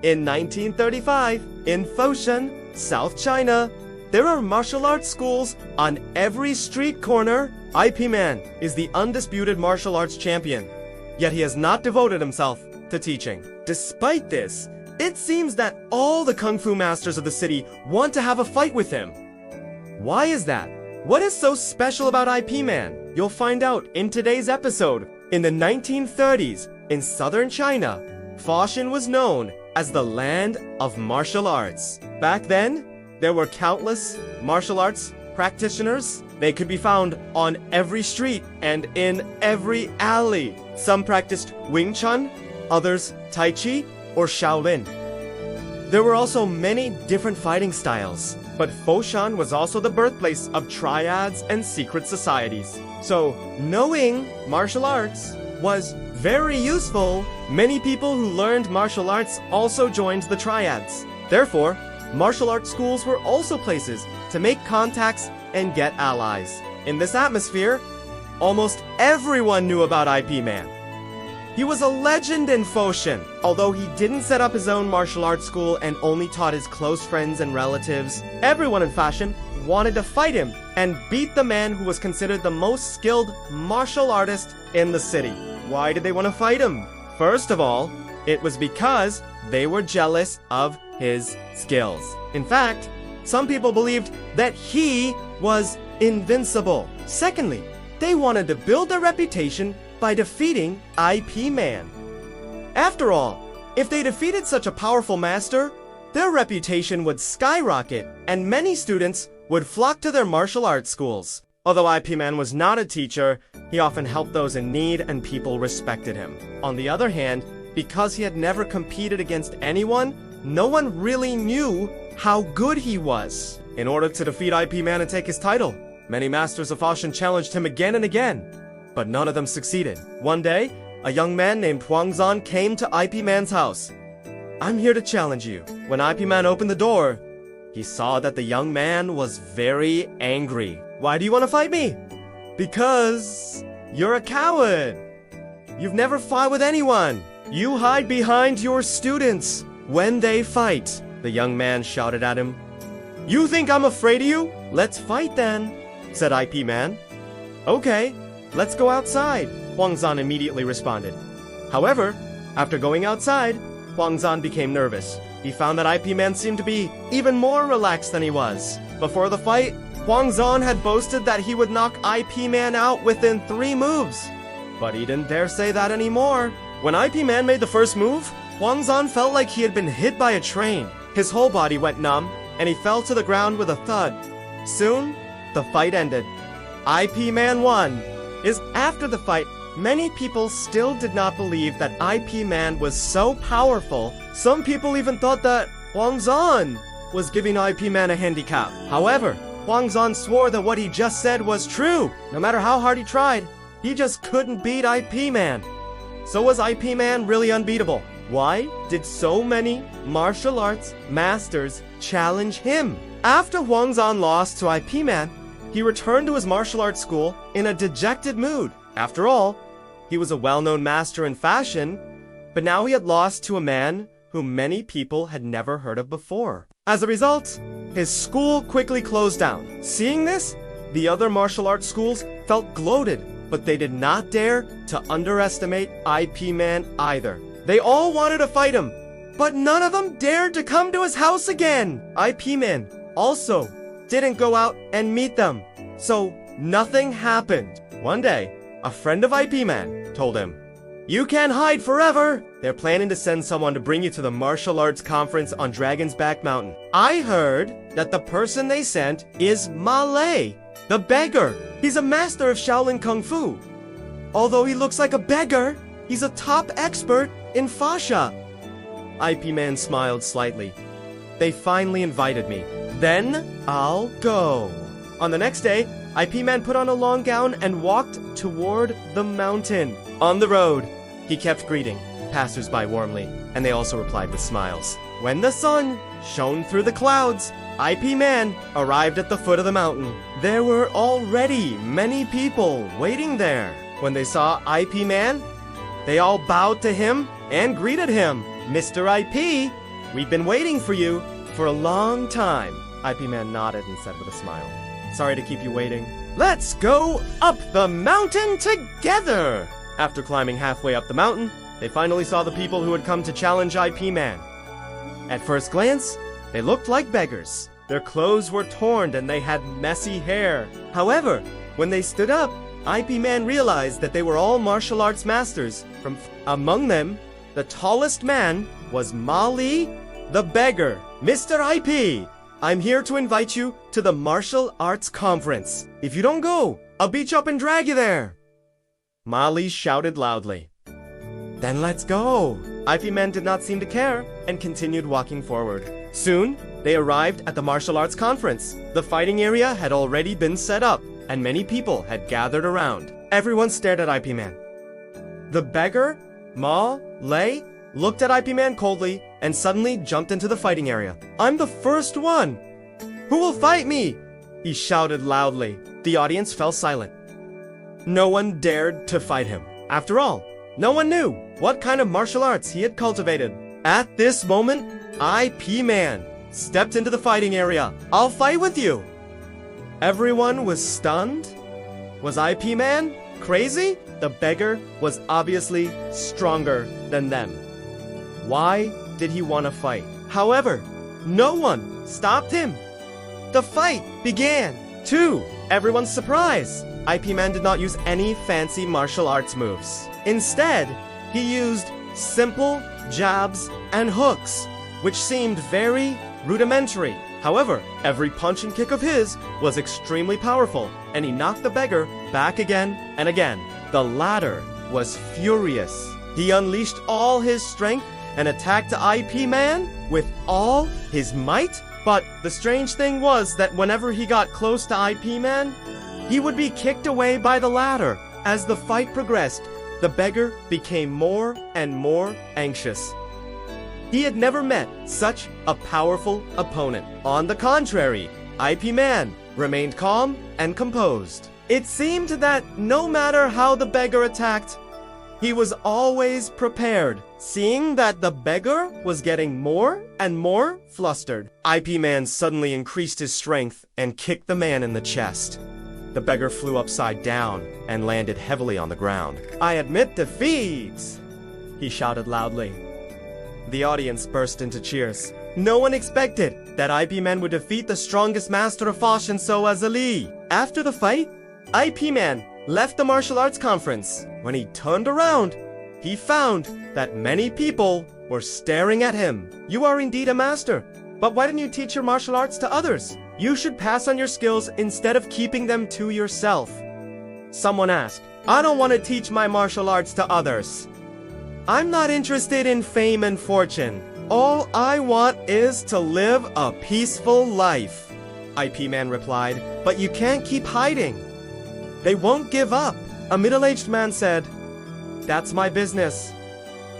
In 1935, in Foshan, South China, there are martial arts schools on every street corner. IP Man is the undisputed martial arts champion, yet he has not devoted himself to teaching. Despite this, it seems that all the kung fu masters of the city want to have a fight with him. Why is that? What is so special about IP Man? You'll find out in today's episode. In the 1930s, in southern China, Foshan was known as the land of martial arts. Back then, there were countless martial arts practitioners. They could be found on every street and in every alley. Some practiced Wing Chun, others Tai Chi or Shaolin. There were also many different fighting styles, but Foshan was also the birthplace of triads and secret societies. So, knowing martial arts was very useful. Many people who learned martial arts also joined the triads. Therefore, martial arts schools were also places to make contacts and get allies. In this atmosphere, almost everyone knew about IP Man. He was a legend in Foshan. Although he didn't set up his own martial arts school and only taught his close friends and relatives, everyone in Foshan wanted to fight him and beat the man who was considered the most skilled martial artist in the city. Why did they want to fight him? First of all, it was because they were jealous of his skills. In fact, some people believed that he was invincible. Secondly, they wanted to build their reputation by defeating IP Man. After all, if they defeated such a powerful master, their reputation would skyrocket and many students would flock to their martial arts schools. Although IP Man was not a teacher, he often helped those in need and people respected him. On the other hand, because he had never competed against anyone, no one really knew how good he was. In order to defeat IP Man and take his title, many masters of Foshan challenged him again and again, but none of them succeeded. One day, a young man named Huang Zan came to IP Man's house. "I'm here to challenge you." When IP Man opened the door, he saw that the young man was very angry. "Why do you want to fight me?" "Because you're a coward. You've never fought with anyone. You hide behind your students when they fight." The young man shouted at him. "You think I'm afraid of you? Let's fight then," said IP Man. "Okay, let's go outside," Huang Zan immediately responded. However, after going outside, Huang Zan became nervous. He found that IP Man seemed to be even more relaxed than he was. Before the fight, Huang Zan had boasted that he would knock IP Man out within 3 moves. But he didn't dare say that anymore. When IP Man made the first move, Huang Zan felt like he had been hit by a train. His whole body went numb, and he fell to the ground with a thud. Soon, the fight ended. IP Man won. After the fight, many people still did not believe that IP Man was so powerful. Some people even thought that Huang Zan was giving IP Man a handicap. However, Huang Zan swore that what he just said was true. No matter how hard he tried, he just couldn't beat IP Man. So was IP Man really unbeatable? Why did so many martial arts masters challenge him? After Huang Zan lost to IP Man, he returned to his martial arts school in a dejected mood. After all, he was a well-known master in fashion, but now he had lost to a man whom many people had never heard of before. As a result, his school quickly closed down. Seeing this, the other martial arts schools felt gloated, but they did not dare to underestimate IP Man either. They all wanted to fight him, but none of them dared to come to his house again. IP Man also didn't go out and meet them, so nothing happened. One day, a friend of IP Man told him, "You can't hide forever. They're planning to send someone to bring you to the martial arts conference on Dragon's Back Mountain. I heard that the person they sent is Malay, the beggar. He's a master of Shaolin Kung Fu. Although he looks like a beggar, he's a top expert in fascia." IP Man smiled slightly. "They finally invited me. Then I'll go." On the next day, IP Man put on a long gown and walked toward the mountain. On the road, he kept greeting passers-by warmly, and they also replied with smiles. When the sun shone through the clouds, IP Man arrived at the foot of the mountain. There were already many people waiting there. When they saw IP Man, they all bowed to him and greeted him. "Mr. IP, We've been waiting for you for a long time. IP Man nodded and said with a smile. Sorry to keep you waiting. Let's go up the mountain together! After climbing halfway up the mountain, they finally saw the people who had come to challenge IP Man. At first glance, they looked like beggars. Their clothes were torn and they had messy hair. However, when they stood up, IP Man realized that they were all martial arts masters. Among them, the tallest man was Ma Li, the beggar. Mr. IP, I'm here to invite you to the martial arts conference. If you don't go, I'll beat you up and drag you there. Ma Li shouted loudly. Then let's go. IP Man did not seem to care and continued walking forward. Soon, they arrived at the martial arts conference. The fighting area had already been set up, and many people had gathered around. Everyone stared at IP Man. The beggar, Ma Li, looked at IP Man coldly and suddenly jumped into the fighting area. I'm the first one! Who will fight me? He shouted loudly. The audience fell silent. No one dared to fight him. After all, no one knew what kind of martial arts he had cultivated. At this moment, IP Man stepped into the fighting area. I'll fight with you! Everyone was stunned. Was IP Man crazy? The beggar was obviously stronger than them. Why did he want to fight? However, no one stopped him. The fight began. To everyone's surprise, IP Man did not use any fancy martial arts moves. Instead, he used simple jabs and hooks, which seemed very rudimentary. However, every punch and kick of his was extremely powerful, and he knocked the beggar back again and again. The latter was furious. He unleashed all his strength and attacked IP Man with all his might. But the strange thing was that whenever he got close to IP Man, he would be kicked away by the latter. As the fight progressed, the beggar became more and more anxious. He had never met such a powerful opponent. On the contrary, IP Man remained calm and composed. It seemed that no matter how the beggar attacked, he was always prepared. Seeing that the beggar was getting more and more flustered, IP Man suddenly increased his strength and kicked the man in the chest. The beggar flew upside down and landed heavily on the ground. I admit defeat! He shouted loudly. The audience burst into cheers. No one expected that IP Man would defeat the strongest master of Fashion so as Ali. After the fight, IP Man left the martial arts conference. When he turned around, he found that many people were staring at him. You are indeed a master, but why didn't you teach your martial arts to others? You should pass on your skills instead of keeping them to yourself. Someone asked. I don't want to teach my martial arts to others. I'm not interested in fame and fortune. All I want is to live a peaceful life, IP Man replied. But you can't keep hiding. They won't give up. A middle-aged man said, That's my business.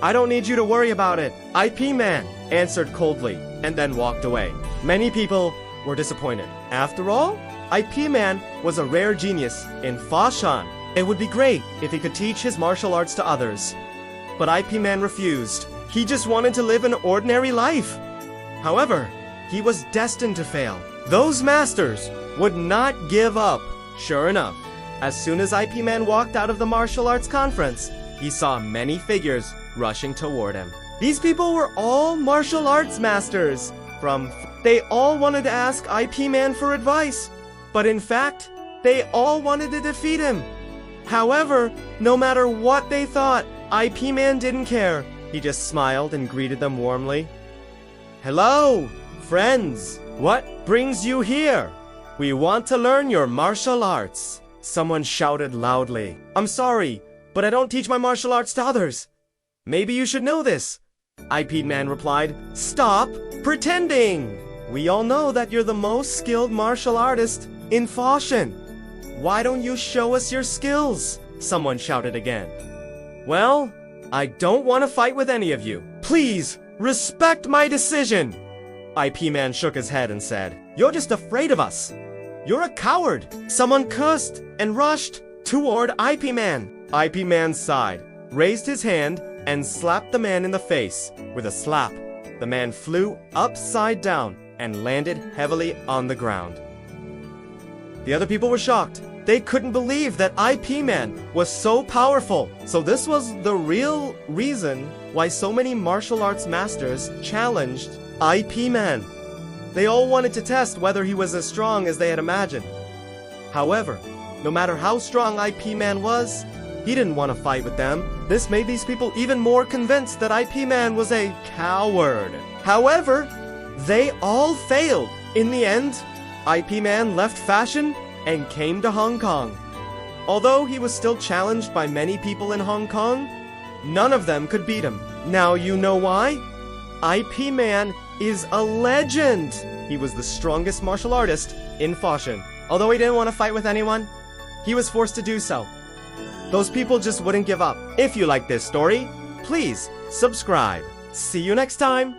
I don't need you to worry about it. IP Man answered coldly and then walked away. Many people were disappointed. After all, IP Man was a rare genius in Fashan. It would be great if he could teach his martial arts to others. But IP Man refused. He just wanted to live an ordinary life. However, he was destined to fail. Those masters would not give up. Sure enough, as soon as IP Man walked out of the martial arts conference, he saw many figures rushing toward him. These people were all martial arts masters. They all wanted to ask IP Man for advice, but in fact, they all wanted to defeat him. However, no matter what they thought, IP Man didn't care. He just smiled and greeted them warmly. Hello, friends. What brings you here? We want to learn your martial arts. Someone shouted loudly. I'm sorry, but I don't teach my martial arts to others. Maybe you should know this. IP Man replied. Stop pretending. We all know that you're the most skilled martial artist in Fashion. Why don't you show us your skills? Someone shouted again. Well, I don't want to fight with any of you. Please, respect my decision. IP Man shook his head and said, You're just afraid of us. You're a coward. Someone cursed and rushed toward IP Man. IP Man sighed, raised his hand, and slapped the man in the face with a slap. the man flew upside down and landed heavily on the ground. The other people were shocked. They couldn't believe that IP Man was so powerful. So this was the real reason why so many martial arts masters challenged IP Man. They all wanted to test whether he was as strong as they had imagined. However, no matter how strong IP Man was, he didn't want to fight with them. This made these people even more convinced that IP Man was a coward. However, they all failed. In the end, IP Man left fashion and came to Hong Kong. Although he was still challenged by many people in Hong Kong, none of them could beat him. Now you know why? IP Man is a legend. He was the strongest martial artist in Foshan. Although he didn't want to fight with anyone, he was forced to do so. Those people just wouldn't give up. If you like this story, please subscribe. See you next time.